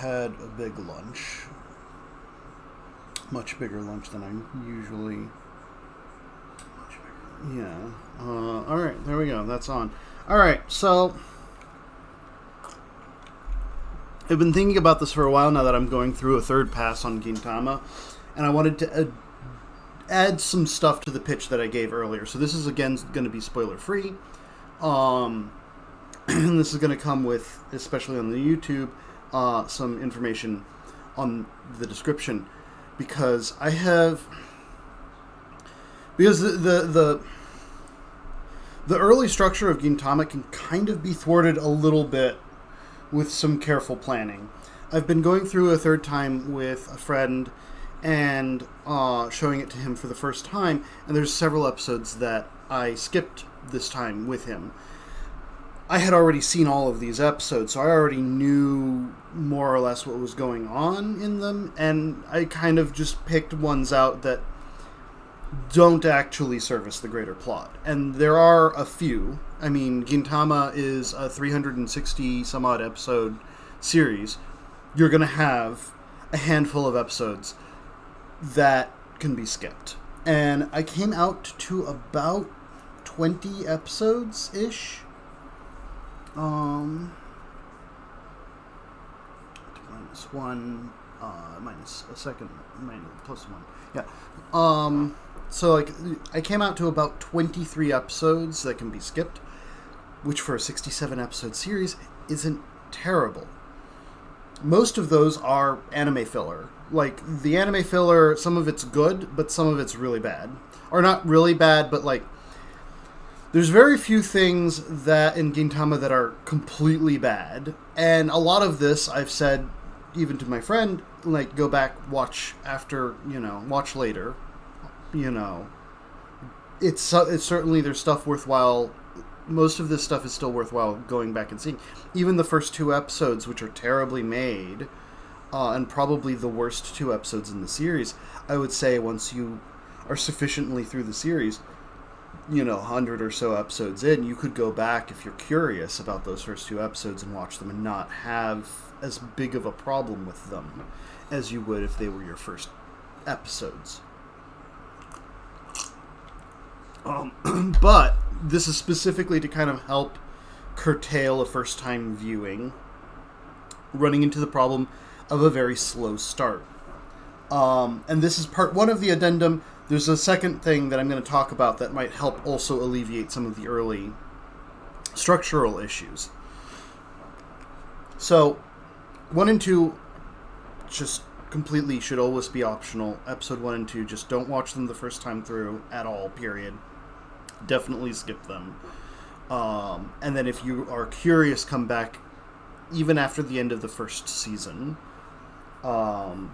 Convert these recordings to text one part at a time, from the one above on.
had a big lunch. Much bigger lunch than I usually... Yeah. Alright, there we go. That's on. Alright, so... I've been thinking about this for a while now that I'm going through a third pass on Gintama, and I wanted to add some stuff to the pitch that I gave earlier. So this is, again, going to be spoiler-free. This is going to come with, especially on the YouTube, some information on the description, because I have... Because the early structure of Gintama can kind of be thwarted a little bit with some careful planning. I've been going through a third time with a friend and showing it to him for the first time, and there's several episodes that I skipped this time with him. I had already seen all of these episodes, so I already knew more or less what was going on in them, and I kind of just picked ones out that don't actually service the greater plot. And there are a few. I mean, Gintama is a 360 some odd episode series. You're going to have a handful of episodes that can be skipped. And I came out to about 20 episodes-ish. Minus one, minus a second, minus plus one. Yeah. So, like, I came out to about 23 episodes that can be skipped, which for a 67-episode series isn't terrible. Most of those are anime filler. Like, the anime filler, some of it's good, but some of it's really bad. Or not really bad, but, like, there's very few things that in Gintama that are completely bad. And a lot of this, I've said, even to my friend, like, go back, watch after, watch later. It's certainly, there's stuff worthwhile. Most of this stuff is still worthwhile going back and seeing. Even the first two episodes, which are terribly made, and probably the worst two episodes in the series, I would say once you are sufficiently through the series, 100 or so episodes in, you could go back if you're curious about those first two episodes and watch them and not have as big of a problem with them as you would if they were your first episodes. But this is specifically to kind of help curtail a first-time viewing, running into the problem of a very slow start. And this is part one of the addendum. There's a second thing that I'm going to talk about that might help also alleviate some of the early structural issues. So, 1 and 2 just completely should always be optional. Episode 1 and 2, just don't watch them the first time through at all, period. Definitely skip them. And then if you are curious, come back even after the end of the first season,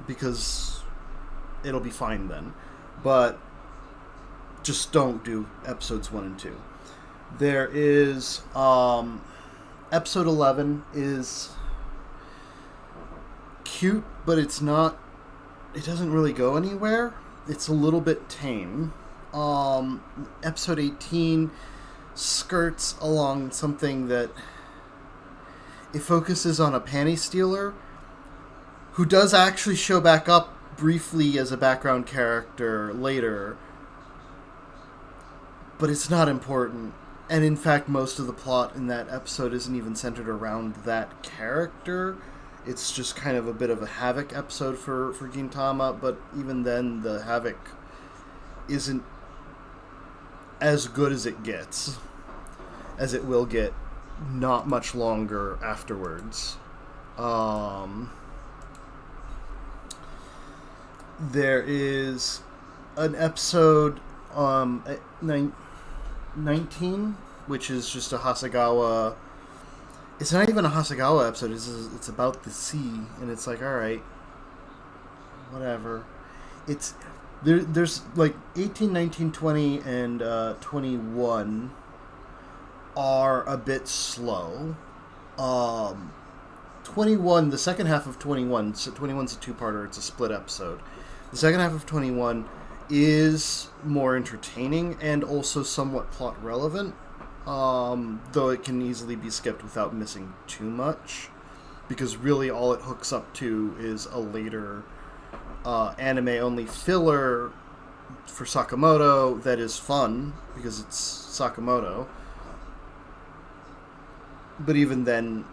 because it'll be fine then. But just don't do episodes 1 and 2. There is episode 11 is cute, but it's not, it doesn't really go anywhere. It's a little bit tame. Episode 18 skirts along something that it focuses on a panty stealer who does actually show back up briefly as a background character later, but it's not important. And in fact, most of the plot in that episode isn't even centered around that character. It's just kind of a bit of a Havoc episode for Gintama, but even then, the Havoc isn't as good as it gets, as it will get not much longer afterwards. There is an episode 19, which is just a Hasegawa. It's not even a Hasegawa episode. It's about the sea, and it's like, all right, whatever. It's there's like 18, 19, 20, and 21 are a bit slow. 21, the second half of 21, so 21's a two-parter. It's a split episode. The second half of 21 is more entertaining and also somewhat plot relevant, though it can easily be skipped without missing too much. because really all it hooks up to is a later anime-only filler for Sakamoto that is fun, because it's Sakamoto. But even then,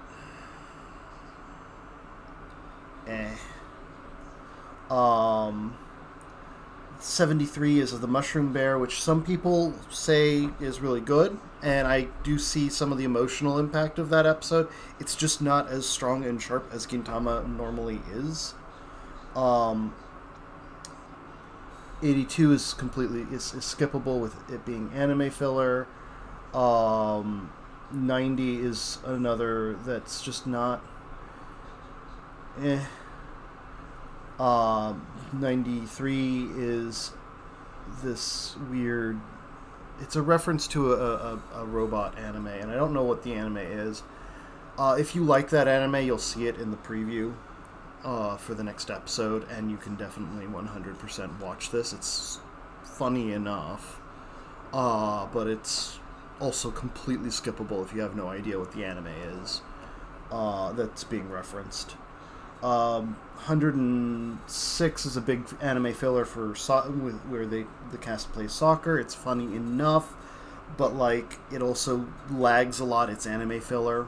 73 is The Mushroom Bear, which some people say is really good, and I do see some of the emotional impact of that episode. It's just not as strong and sharp as Gintama normally is. 82 is skippable with it being anime filler. 90 is another that's just not 93 is this weird, it's a reference to a robot anime, and I don't know what the anime is. If you like that anime, you'll see it in the preview for the next episode, and you can definitely 100% watch this. It's funny enough, but it's also completely skippable if you have no idea what the anime is that's being referenced. 106 is a big anime filler for where the cast plays soccer. It's funny enough, but like it also lags a lot. It's anime filler.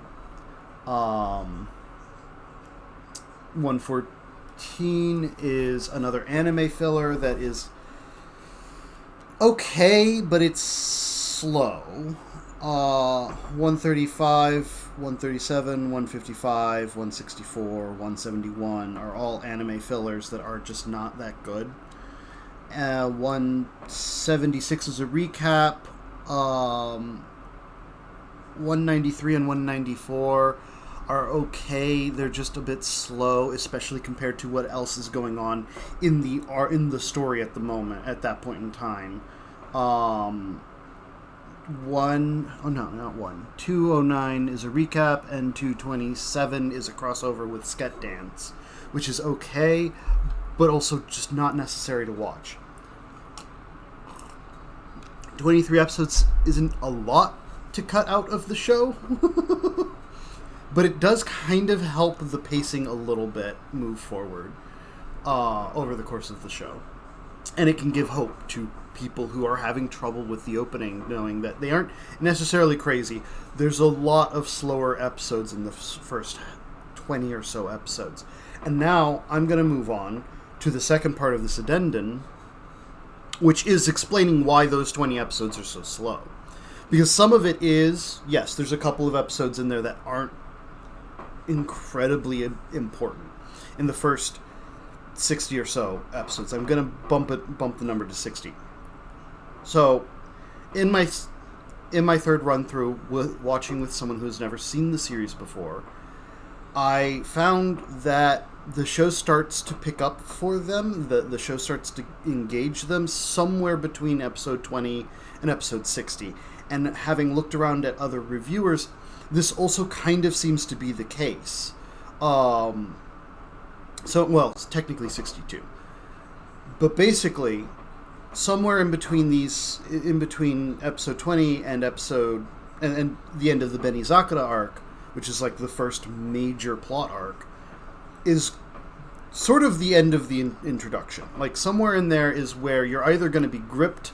114 is another anime filler that is okay, but it's slow. 135, 137, 155, 164, 171 are all anime fillers that are just not that good. 176 is a recap. 193 and 194 are okay. They're just a bit slow, especially compared to what else is going on in the story at the moment, at that point in time. 209 is a recap, and 227 is a crossover with Sket Dance, which is okay, but also just not necessary to watch. 23 episodes isn't a lot to cut out of the show, but it does kind of help the pacing a little bit move forward over the course of the show. And it can give hope to people who are having trouble with the opening, knowing that they aren't necessarily crazy. There's a lot of slower episodes in the first 20 or so episodes. And now I'm going to move on to the second part of this addendum, which is explaining why those 20 episodes are so slow. Because some of it is, yes, there's a couple of episodes in there that aren't incredibly important. In the first 60 or so episodes, I'm going to bump the number to 60. So, in my third run through, watching with someone who's never seen the series before, I found that the show starts to pick up for them. The show starts to engage them somewhere between episode 20 and episode 60. And having looked around at other reviewers, this also kind of seems to be the case. It's technically 62. But basically, somewhere in between episode 20 and and the end of the Benizakura arc, which is like the first major plot arc, is sort of the end of the introduction. Like somewhere in there is where you're either going to be gripped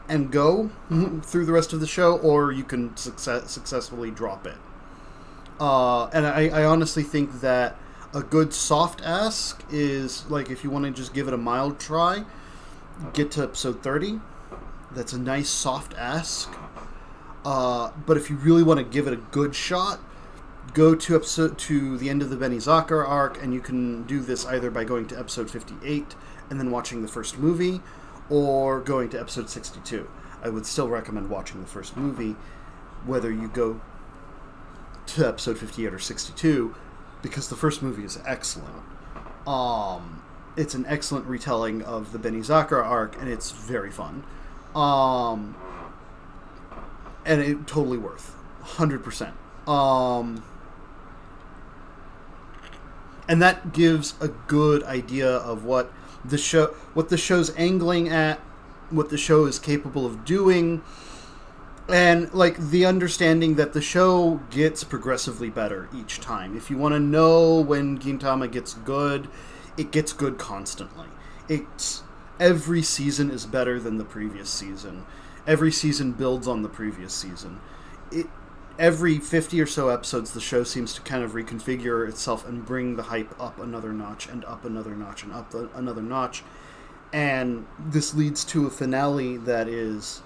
and go through the rest of the show, or you can successfully drop it. And I honestly think that a good soft ask is, like, if you want to just give it a mild try, get to episode 30. That's a nice soft ask. But if you really want to give it a good shot, go to the end of the Benizakura arc, and you can do this either by going to episode 58 and then watching the first movie, or going to episode 62. I would still recommend watching the first movie, whether you go to episode 58 or 62, because the first movie is excellent. It's an excellent retelling of the Benizakura arc, and it's very fun. And it totally worth 100%. And that gives a good idea of what the show's angling at, what the show is capable of doing, And, like, the understanding that the show gets progressively better each time. If you want to know when Gintama gets good, it gets good constantly. Every season is better than the previous season. Every season builds on the previous season. Every 50 or so episodes, the show seems to kind of reconfigure itself and bring the hype up another notch and up another notch and up another notch. And this leads to a finale that is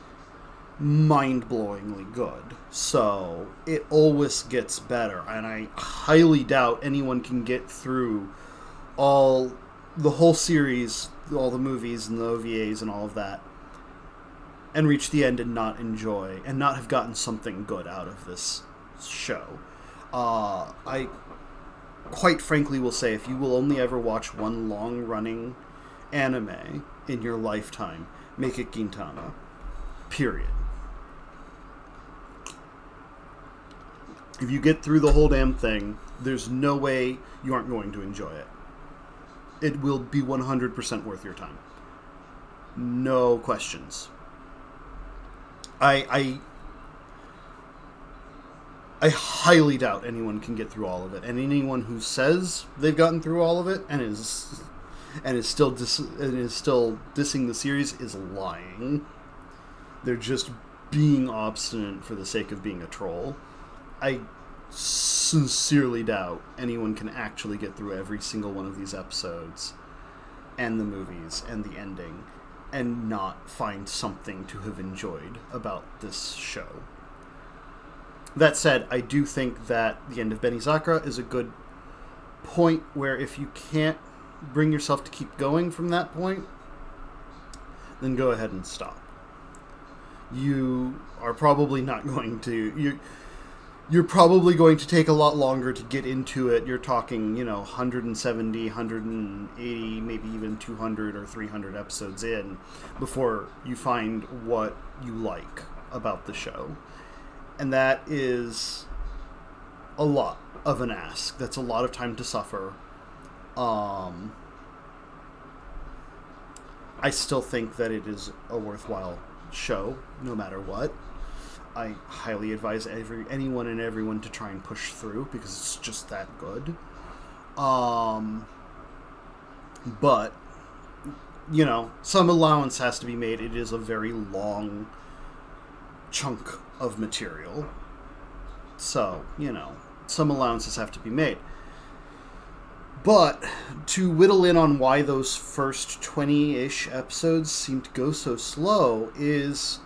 mind-blowingly good. So it always gets better, and I highly doubt anyone can get through the whole series, all the movies and the OVAs and all of that, and reach the end and not enjoy and not have gotten something good out of this show. I quite frankly will say, if you will only ever watch one long-running anime in your lifetime, make it Gintama. Period. If you get through the whole damn thing, there's no way you aren't going to enjoy it. It will be 100% worth your time. No questions. I highly doubt anyone can get through all of it, and anyone who says they've gotten through all of it and is still dissing the series is lying. They're just being obstinate for the sake of being a troll. I sincerely doubt anyone can actually get through every single one of these episodes and the movies and the ending and not find something to have enjoyed about this show. That said, I do think that the end of Benizakura is a good point where if you can't bring yourself to keep going from that point, then go ahead and stop. You are probably not going to... You're probably going to take a lot longer to get into it. You're talking, 170, 180, maybe even 200 or 300 episodes in before you find what you like about the show. And that is a lot of an ask. That's a lot of time to suffer. I still think that it is a worthwhile show, no matter what. I highly advise anyone and everyone to try and push through because it's just that good. But, some allowance has to be made. It is a very long chunk of material. So, some allowances have to be made. But to whittle in on why those first 20-ish episodes seem to go so slow is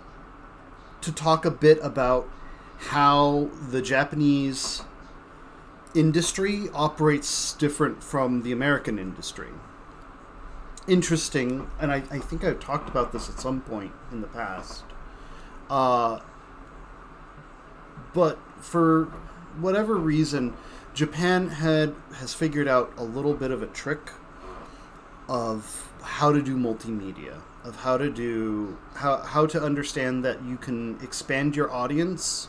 to talk a bit about how the Japanese industry operates different from the American industry. Interesting, and I think I've talked about this at some point in the past. But for whatever reason, Japan has figured out a little bit of a trick of how to do multimedia, of how to understand that you can expand your audience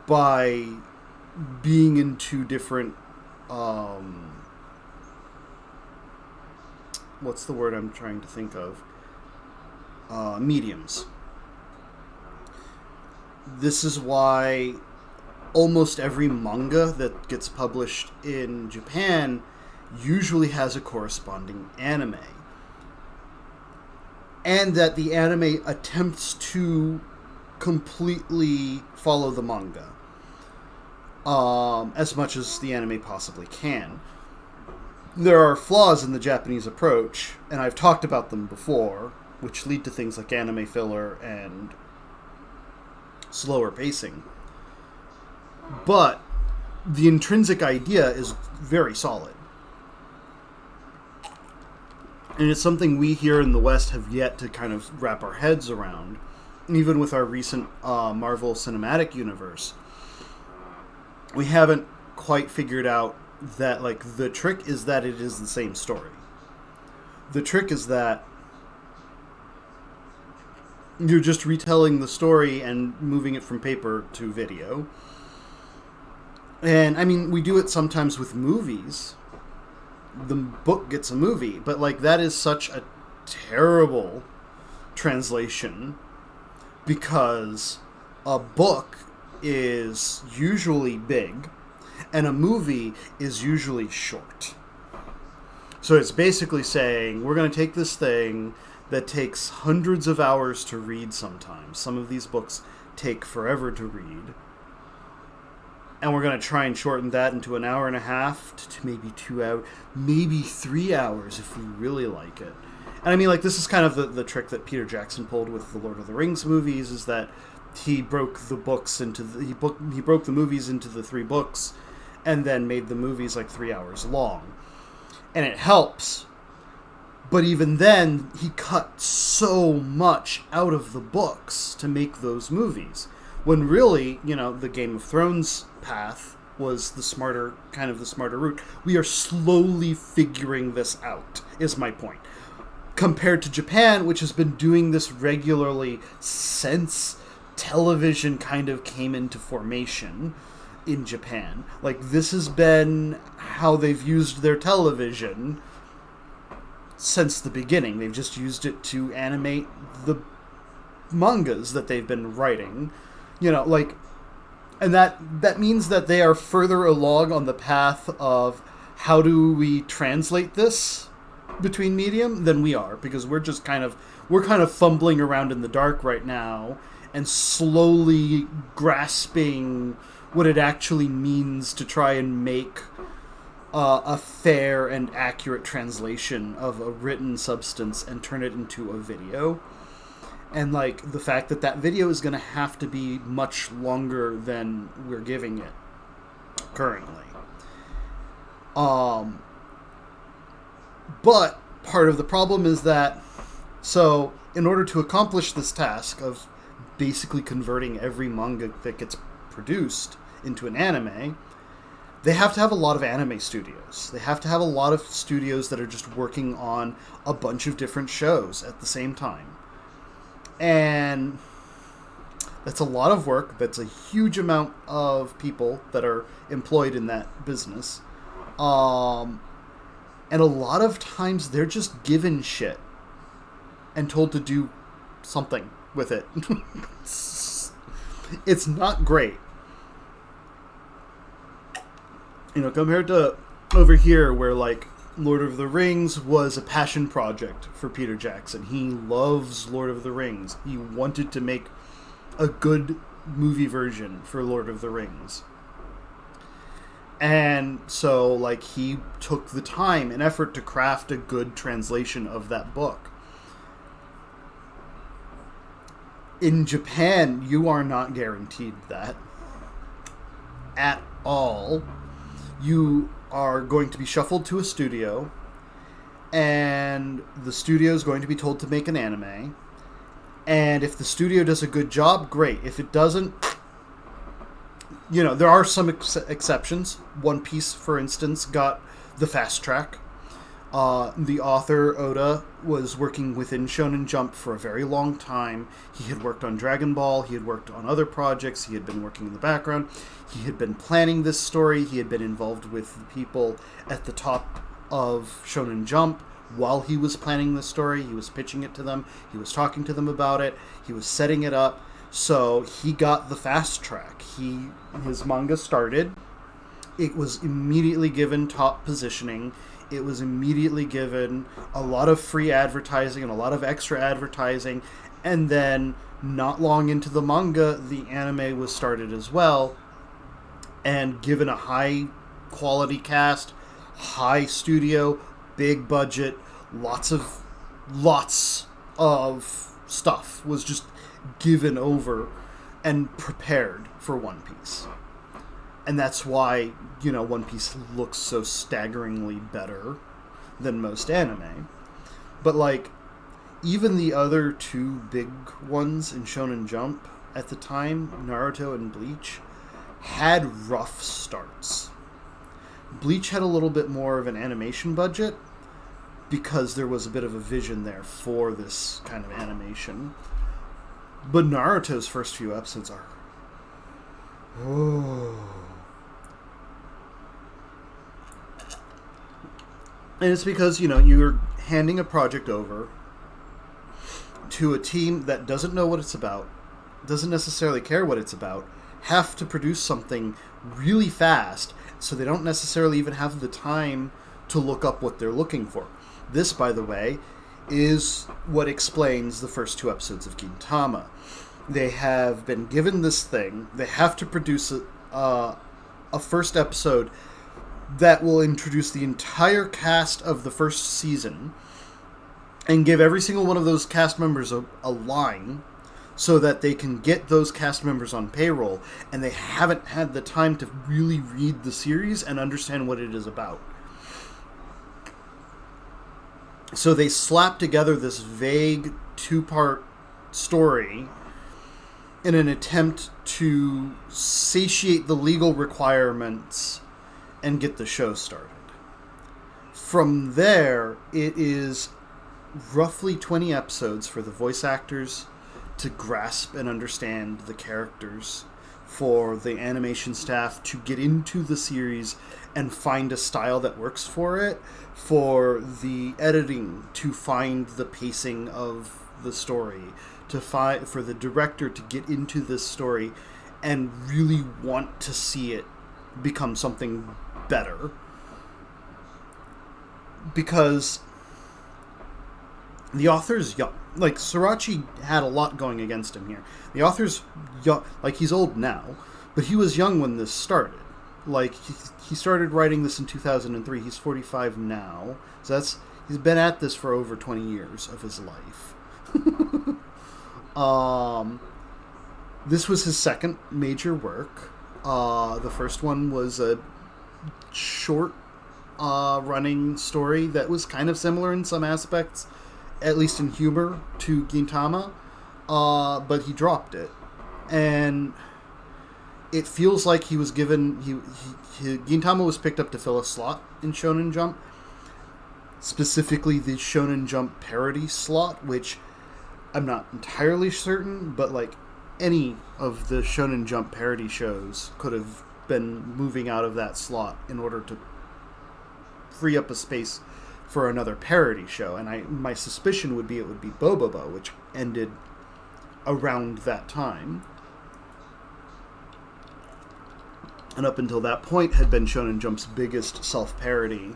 by being in two different what's the word I'm trying to think of? Mediums. This is why almost every manga that gets published in Japan usually has a corresponding anime. And that the anime attempts to completely follow the manga. As much as the anime possibly can. There are flaws in the Japanese approach, and I've talked about them before, which lead to things like anime filler and slower pacing. But the intrinsic idea is very solid. And it's something we here in the West have yet to kind of wrap our heads around. Even with our recent Marvel Cinematic Universe. We haven't quite figured out that, the trick is that it is the same story. The trick is that you're just retelling the story and moving it from paper to video. And, we do it sometimes with movies. The book gets a movie, but that is such a terrible translation because a book is usually big and a movie is usually short. So it's basically saying, we're going to take this thing that takes hundreds of hours to read sometimes. Some of these books take forever to read. And we're going to try and shorten that into an hour and a half to maybe 2 hours, maybe 3 hours if we really like it. And I mean, like, this is kind of the trick that Peter Jackson pulled with the Lord of the Rings movies, is that he broke the books into he broke the movies into the 3 books, and then made the movies like 3 hours long. And it helps. But even then, he cut so much out of the books to make those movies. When really, the Game of Thrones path was the smarter route. We are slowly figuring this out, is my point. Compared to Japan, which has been doing this regularly since television kind of came into formation in Japan. Like, this has been how they've used their television since the beginning. They've just used it to animate the mangas that they've been writing. And that means that they are further along on the path of how do we translate this between medium than we are, because we're kind of fumbling around in the dark right now and slowly grasping what it actually means to try and make a fair and accurate translation of a written substance and turn it into a video. And, like, the fact that video is going to have to be much longer than we're giving it currently. But part of the problem is that, so, in order to accomplish this task of basically converting every manga that gets produced into an anime, they have to have a lot of anime studios. They have to have a lot of studios that are just working on a bunch of different shows at the same time. And that's a lot of work. That's a huge amount of people that are employed in that business. And a lot of times they're just given shit and told to do something with it. It's not great. Compared to over here where, like, Lord of the Rings was a passion project for Peter Jackson. He loves Lord of the Rings. He wanted to make a good movie version for Lord of the Rings. And so, like, he took the time and effort to craft a good translation of that book. In Japan, you are not guaranteed that at all. You are going to be shuffled to a studio, and the studio is going to be told to make an anime. And if the studio does a good job, great. If it doesn't, there are some exceptions. One Piece, for instance, got the fast track. The author, Oda, was working within Shonen Jump for a very long time. He had worked on Dragon Ball. He had worked on other projects. He had been working in the background. He had been planning this story. He had been involved with the people at the top of Shonen Jump while he was planning the story. He was pitching it to them. He was talking to them about it. He was setting it up. So he got the fast track. His manga started. It was immediately given top positioning. It was immediately given a lot of free advertising and a lot of extra advertising. And then, not long into the manga, the anime was started as well. And given a high quality cast, high studio, big budget, lots of stuff was just given over and prepared for One Piece. And that's why, One Piece looks so staggeringly better than most anime. But, like, even the other 2 big ones in Shonen Jump at the time, Naruto and Bleach, had rough starts. Bleach had a little bit more of an animation budget because there was a bit of a vision there for this kind of animation. But Naruto's first few episodes are... And it's because, you're handing a project over to a team that doesn't know what it's about, doesn't necessarily care what it's about, have to produce something really fast, so they don't necessarily even have the time to look up what they're looking for. This, by the way, is what explains the first 2 episodes of Gintama. They have been given this thing. They have to produce a first episode that will introduce the entire cast of the first season and give every single one of those cast members a line so that they can get those cast members on payroll, and they haven't had the time to really read the series and understand what it is about. So they slap together this vague 2-part story in an attempt to satiate the legal requirements and get the show started. From there, it is roughly 20 episodes for the voice actors to grasp and understand the characters, for the animation staff to get into the series and find a style that works for it, for the editing to find the pacing of the story, for the director to get into this story and really want to see it become something better. Because the author's young. Like, Sorachi had a lot going against him here. The author's young. Like, he's old now, but he was young when this started. Like, he started writing this in 2003. He's 45 now. So he's been at this for over 20 years of his life. This was his second major work. The first one was a short running story that was kind of similar in some aspects, at least in humor, to Gintama, but he dropped it. And it feels like he was given... Gintama was picked up to fill a slot in Shonen Jump, specifically the Shonen Jump parody slot, which I'm not entirely certain, but like any of the Shonen Jump parody shows could have been moving out of that slot in order to free up a space for another parody show. And my suspicion would be it would be Bobobo, which ended around that time. And up until that point had been Shonen Jump's biggest self-parody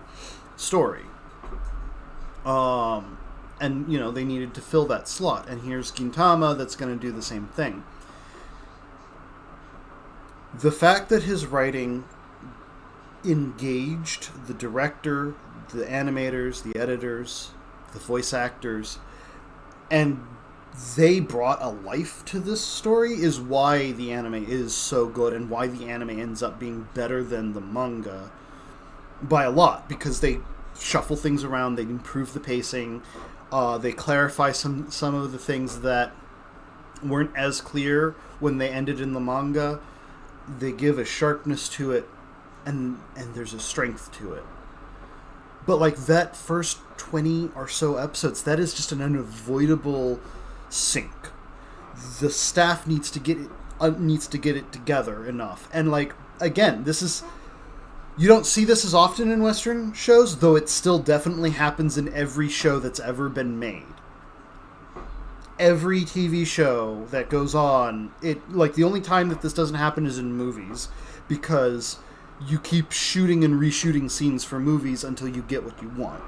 story. And, you know, they needed to fill that slot. And here's Gintama that's going to do the same thing. The fact that his writing engaged the director, the animators, the editors, the voice actors, and they brought a life to this story is why the anime is so good, and why the anime ends up being better than the manga by a lot, because they shuffle things around, they improve the pacing, they clarify some of the things that weren't as clear when they ended in the manga. They give a sharpness to it, and there's a strength to it. But like that first 20 or so episodes, that is just an unavoidable sink. The staff needs to get it together enough. And like, again, you don't see this as often in Western shows, though it still definitely happens in every show that's ever been made. Every TV show that goes on, the only time that this doesn't happen is in movies, because you keep shooting and reshooting scenes for movies until you get what you want.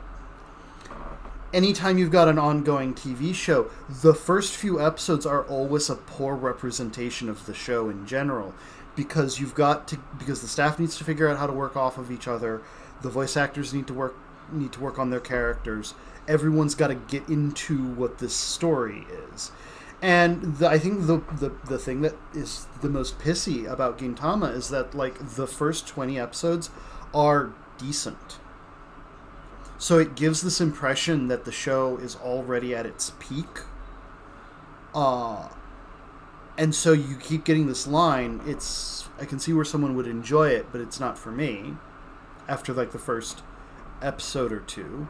Anytime you've got an ongoing TV show, the first few episodes are always a poor representation of the show in general, because because the staff needs to figure out how to work off of each other, the voice actors need to work on their characters. Everyone's got to get into what this story is. And I think the thing that is the most pissy about Gintama is that like the first 20 episodes are decent. So it gives this impression that the show is already at its peak. And so you keep getting this line, I can see where someone would enjoy it, but it's not for me, after like the first episode or two.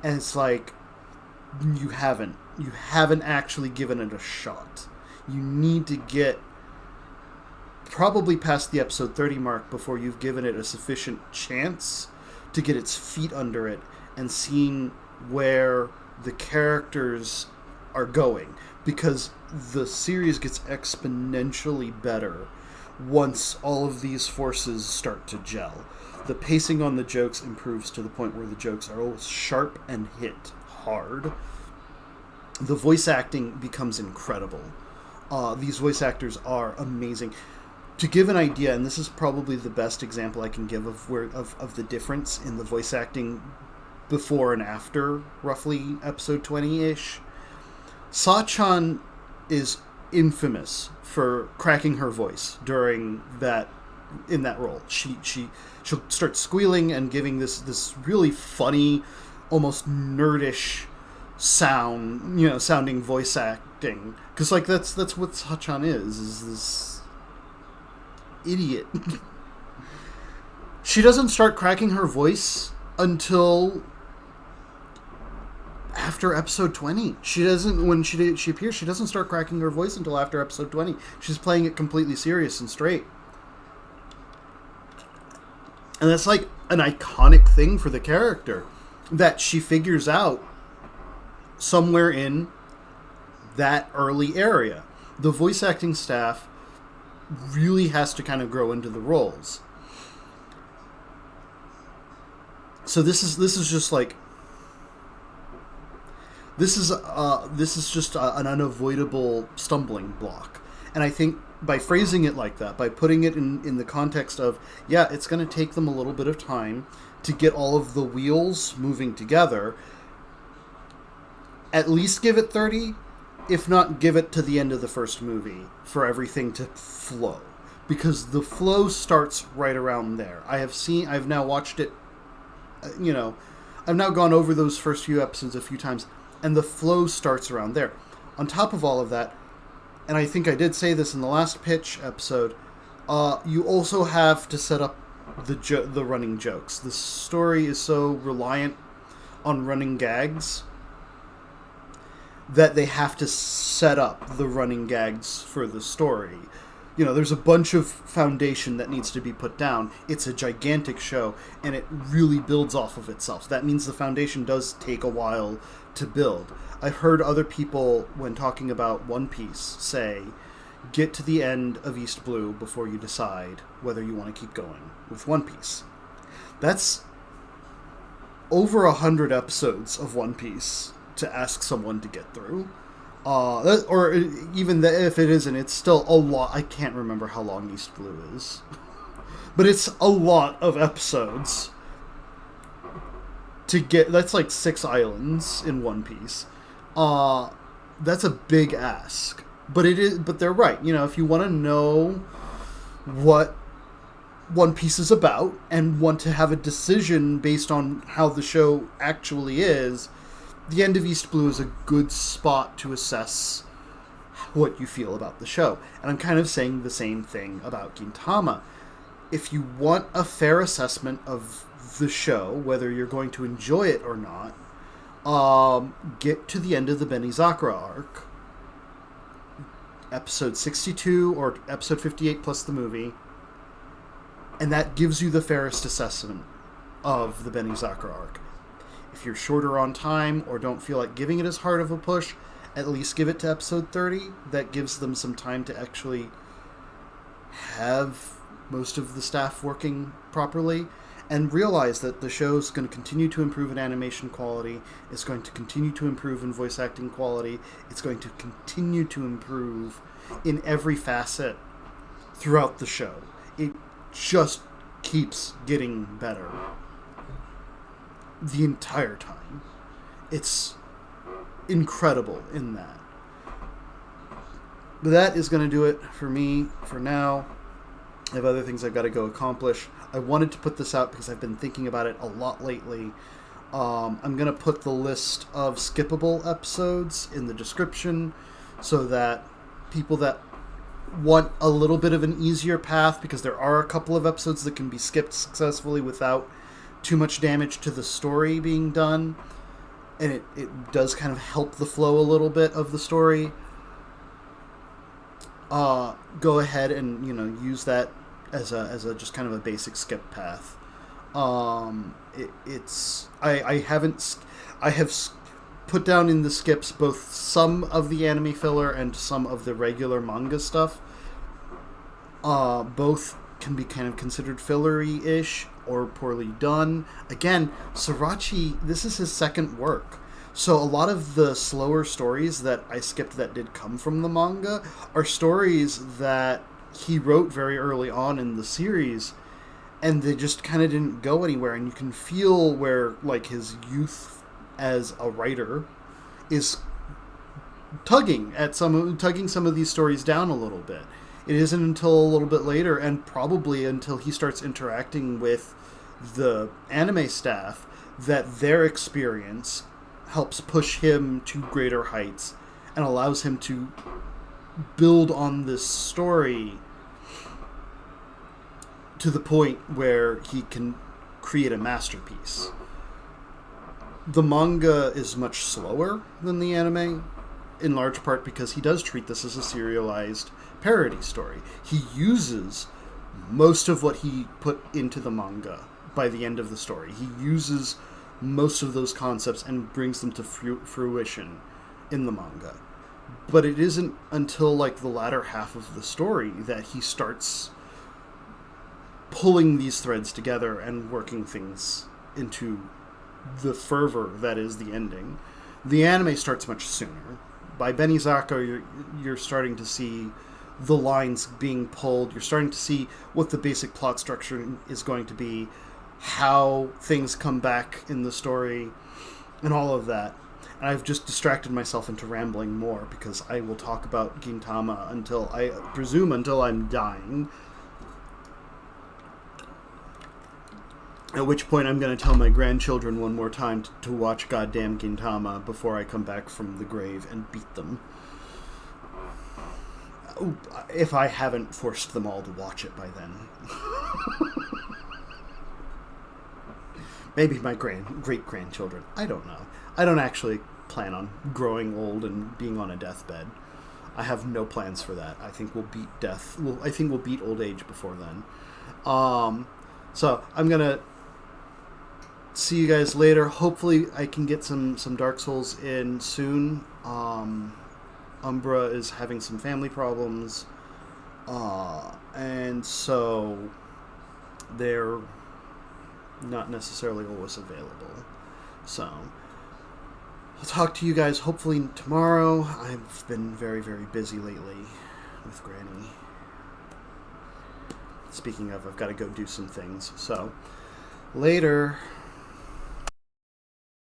And it's like, you haven't actually given it a shot. You need to get probably past the episode 30 mark before you've given it a sufficient chance to get its feet under it and seen where the characters are going. because the series gets exponentially better once all of these forces start to gel. The pacing on the jokes improves to the point where the jokes are always sharp and hit hard. The voice acting becomes incredible. These voice actors are amazing. To give an idea, and this is probably the best example I can give of the difference in the voice acting before and after roughly episode 20-ish, Sa-chan is infamous for cracking her voice in that role. She'll start squealing and giving this really funny, almost nerdish sounding voice acting, because that's what Sa-chan is this idiot. She doesn't start cracking her voice until after episode 20. She doesn't, when she appears, she doesn't start cracking her voice until after episode 20. She's playing it completely serious and straight. And that's like an iconic thing for the character that she figures out somewhere in that early area. The voice acting staff really has to kind of grow into the roles. So this is just like, this is just an unavoidable stumbling block. And I think by phrasing it like that, by putting it in the context of, yeah, it's going to take them a little bit of time to get all of the wheels moving together, at least give it 30, if not give it to the end of the first movie for everything to flow. Because the flow starts right around there. I've now watched it, I've now gone over those first few episodes a few times, and the flow starts around there. On top of all of that, and I think I did say this in the last pitch episode, you also have to set up the running jokes. The story is so reliant on running gags that they have to set up the running gags for the story. There's a bunch of foundation that needs to be put down. It's a gigantic show, and it really builds off of itself. That means the foundation does take a while to build. I've heard other people, when talking about One Piece, say, get to the end of East Blue before you decide whether you want to keep going with One Piece. That's over 100 episodes of One Piece to ask someone to get through. Or even if it isn't, it's still a lot. I can't remember how long East Blue is. But it's a lot of episodes to get. That's like 6 islands in One Piece. That's a big ask. But it is. But they're right. If you want to know what One Piece is about and want to have a decision based on how the show actually is, the end of East Blue is a good spot to assess what you feel about the show. And I'm kind of saying the same thing about Gintama. If you want a fair assessment of the show, whether you're going to enjoy it or not, get to the end of the Benizakura arc. Episode 62 or episode 58 plus the movie. And that gives you the fairest assessment of the Benizakura arc. If you're shorter on time or don't feel like giving it as hard of a push, at least give it to episode 30. That gives them some time to actually have most of the staff working properly, and realize that the show's going to continue to improve in animation quality. It's going to continue to improve in voice acting quality. It's going to continue to improve in every facet throughout the show. It just keeps getting better the entire time. It's incredible in that. But that is going to do it for me for now. I have other things I've got to go accomplish. I wanted to put this out because I've been thinking about it a lot lately. I'm going to put the list of skippable episodes in the description so that people that want a little bit of an easier path, because there are a couple of episodes that can be skipped successfully without too much damage to the story being done, and it does kind of help the flow a little bit of the story. Go ahead and use that as a just kind of a basic skip path. I have put down in the skips both some of the anime filler and some of the regular manga stuff. Both can be kind of considered fillery-ish or poorly done. Again, Sorachi, this is his second work. So a lot of the slower stories that I skipped that did come from the manga are stories that he wrote very early on in the series, and they just kind of didn't go anywhere. And you can feel where, like, his youth as a writer is tugging some of these stories down a little bit. It isn't until a little bit later, and probably until he starts interacting with the anime staff, that their experience helps push him to greater heights and allows him to build on this story to the point where he can create a masterpiece. The manga is much slower than the anime, in large part because he does treat this as a serialized parody story. He uses most of what he put into the manga by the end of the story. He uses most of those concepts and brings them to fruition in the manga. But it isn't until like the latter half of the story that he starts pulling these threads together and working things into the fervor that is the ending. The anime starts much sooner. By Benizako, you're starting to see the lines being pulled. You're starting to see what the basic plot structure is going to be, how things come back in the story, and all of that. And I've just distracted myself into rambling more because I will talk about Gintama until I'm dying. At which point I'm going to tell my grandchildren one more time to watch goddamn Gintama before I come back from the grave and beat them. If I haven't forced them all to watch it by then. Maybe my great-grandchildren. I don't know. I don't actually plan on growing old and being on a deathbed. I have no plans for that. I think we'll beat death. I think we'll beat old age before then. So I'm going to see you guys later. Hopefully I can get some Dark Souls in soon. Umbra is having some family problems, and so they're not necessarily always available. So I'll talk to you guys hopefully tomorrow. I've been very, very busy lately with Granny. Speaking of, I've got to go do some things. So later.